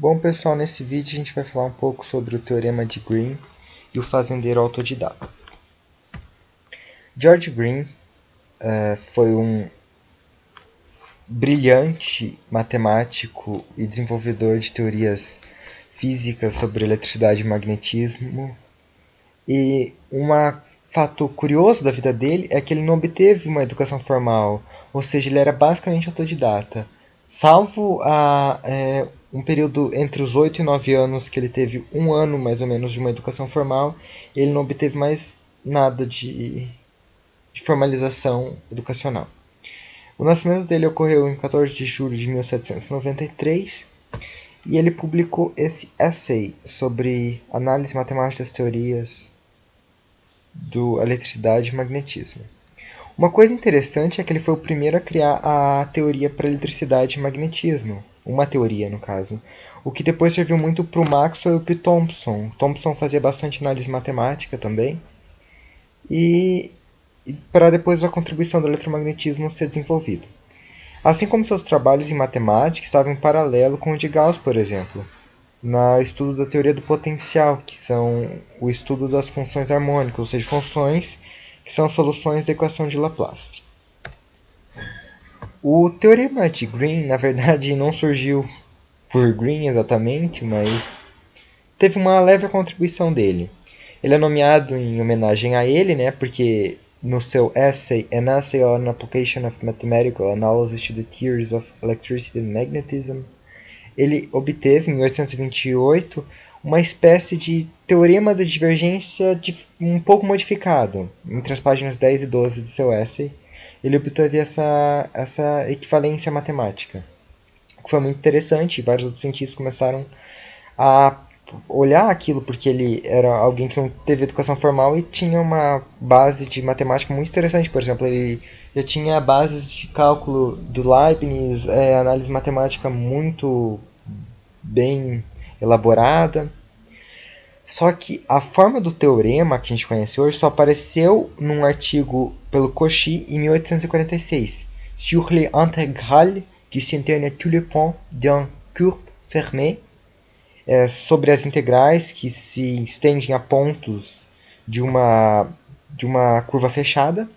Bom pessoal, nesse vídeo a gente vai falar um pouco sobre o Teorema de Green e o fazendeiro autodidata. George Green foi um brilhante matemático e desenvolvedor de teorias físicas sobre eletricidade e magnetismo. E um fato curioso da vida dele é que ele não obteve uma educação formal, ou seja, ele era basicamente autodidata. Salvo um período entre os 8 e 9 anos que ele teve um ano mais ou menos de uma educação formal, ele não obteve mais nada de formalização educacional. O nascimento dele ocorreu em 14 de julho de 1793 e ele publicou esse essay sobre análise matemática das teorias da eletricidade e magnetismo. Uma coisa interessante é que ele foi o primeiro a criar a teoria para eletricidade e magnetismo, uma teoria no caso, o que depois serviu muito para o Maxwell e para o Thomson. Thomson fazia bastante análise matemática também, e para depois a contribuição do eletromagnetismo ser desenvolvido. Assim como seus trabalhos em matemática estavam em paralelo com o de Gauss, por exemplo, no estudo da teoria do potencial, que são o estudo das funções harmônicas, ou seja, funções que são soluções da equação de Laplace. O teorema de Green, na verdade, não surgiu por Green exatamente, mas teve uma leve contribuição dele. Ele é nomeado em homenagem a ele, né, porque no seu essay An Essay on Application of Mathematical Analysis to the Theories of Electricity and Magnetism, ele obteve, em 1828, uma espécie de teorema da divergência um pouco modificado. Entre as páginas 10 e 12 de seu essay, ele obteve essa equivalência matemática, que foi muito interessante. Vários outros cientistas começaram a olhar aquilo porque ele era alguém que não teve educação formal e tinha uma base de matemática muito interessante. Por exemplo, ele já tinha bases de cálculo do Leibniz, análise matemática muito bem elaborada. Só que a forma do teorema que a gente conhece hoje só apareceu num artigo pelo Cauchy em 1846, Sur les intégrales qui se tiennent à tous les points d'une courbe fermée, sobre as integrais que se estendem a pontos de uma curva fechada.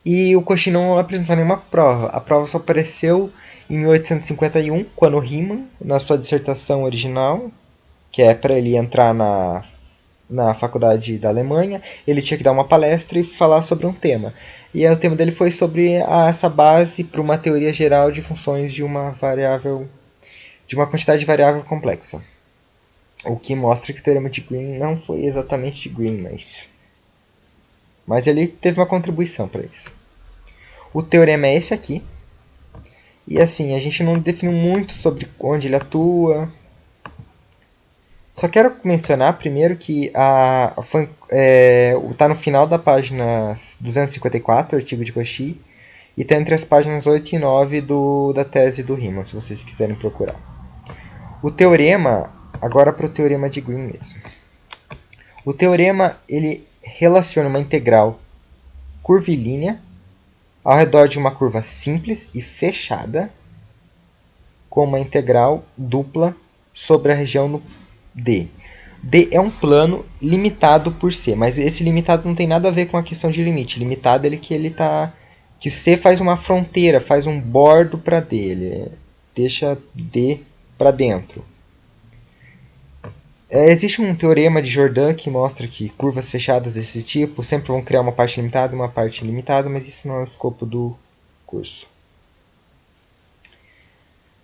E o Cauchy não apresentou nenhuma prova. A prova só apareceu em 1851, quando Riemann, na sua dissertação original, que é para ele entrar na faculdade da Alemanha, ele tinha que dar uma palestra e falar sobre um tema. E o tema dele foi sobre essa base para uma teoria geral de funções de uma quantidade de variável complexa. O que mostra que o teorema de Green não foi exatamente de Green, mas ele teve uma contribuição para isso. O teorema é esse aqui. E assim, a gente não definiu muito sobre onde ele atua. Só quero mencionar primeiro que está no final da página 254, o artigo de Cauchy, e está entre as páginas 8 e 9 da tese do Riemann, se vocês quiserem procurar. O teorema, agora para o teorema de Green mesmo. O teorema ele relaciona uma integral curvilínea ao redor de uma curva simples e fechada com uma integral dupla sobre a região no D. D é um plano limitado por C, mas esse limitado não tem nada a ver com a questão de limite. Limitado é que C faz uma fronteira, faz um bordo para D, ele deixa D para dentro. Existe um teorema de Jordan que mostra que curvas fechadas desse tipo sempre vão criar uma parte limitada e uma parte ilimitada, mas isso não é o escopo do curso.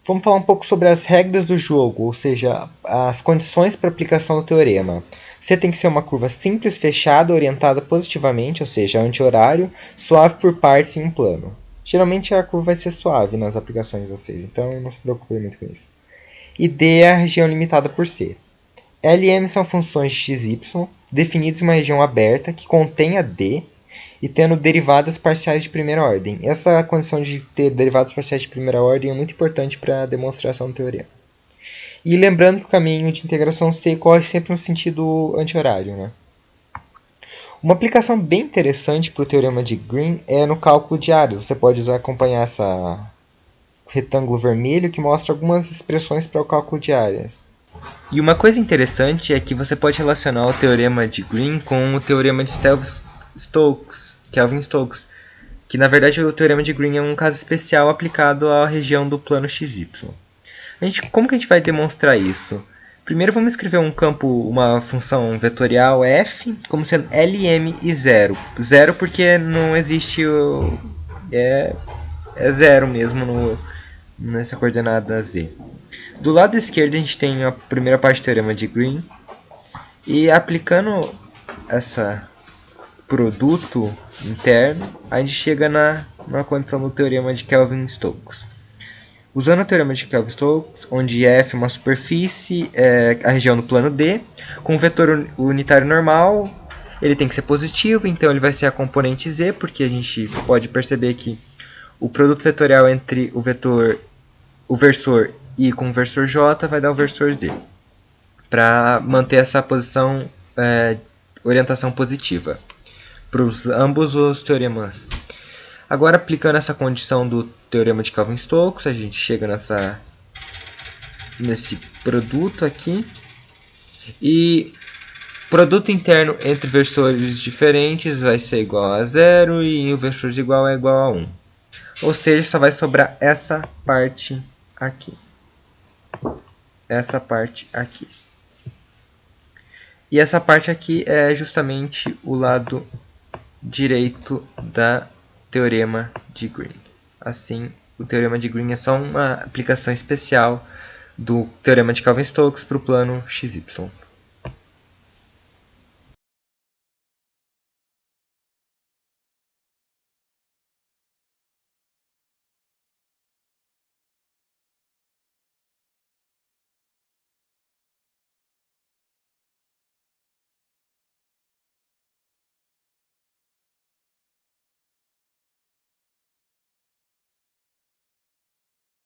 Vamos falar um pouco sobre as regras do jogo, ou seja, as condições para aplicação do teorema. C tem que ser uma curva simples, fechada, orientada positivamente, ou seja, anti-horário, suave por partes em um plano. Geralmente a curva vai ser suave nas aplicações de vocês, então não se preocupe muito com isso. E D é a região limitada por C. L e M são funções de x e y definidas em uma região aberta que contenha D e tendo derivadas parciais de primeira ordem. Essa condição de ter derivadas parciais de primeira ordem é muito importante para a demonstração do teorema. E lembrando que o caminho de integração C corre sempre no sentido anti-horário, né? Uma aplicação bem interessante para o teorema de Green é no cálculo de áreas. Você pode acompanhar essa retângulo vermelho que mostra algumas expressões para o cálculo de áreas. E uma coisa interessante é que você pode relacionar o teorema de Green com o teorema de Kelvin-Stokes, que na verdade o teorema de Green é um caso especial aplicado à região do plano XY. Como que a gente vai demonstrar isso? Primeiro vamos escrever uma função vetorial f como sendo Lm e 0. 0 porque não existe é zero mesmo nessa coordenada z. Do lado esquerdo a gente tem a primeira parte do teorema de Green. E aplicando esse produto interno, a gente chega na condição do teorema de Kelvin-Stokes. Usando o teorema de Kelvin-Stokes, onde f é uma superfície, a região do plano D, com um vetor unitário normal, ele tem que ser positivo, então ele vai ser a componente z, porque a gente pode perceber que o produto vetorial entre o versor I com o versor J vai dar o versor Z, para manter essa posição, orientação positiva para ambos os teoremas. Agora, aplicando essa condição do teorema de Kelvin-Stokes, a gente chega nesse produto aqui. E produto interno entre versores diferentes vai ser igual a 0 e o versor de igual é igual a 1. Ou seja, só vai sobrar essa parte aqui. Essa parte aqui. E essa parte aqui é justamente o lado direito da teorema de Green. Assim, o teorema de Green é só uma aplicação especial do teorema de Kelvin-Stokes para o plano XY.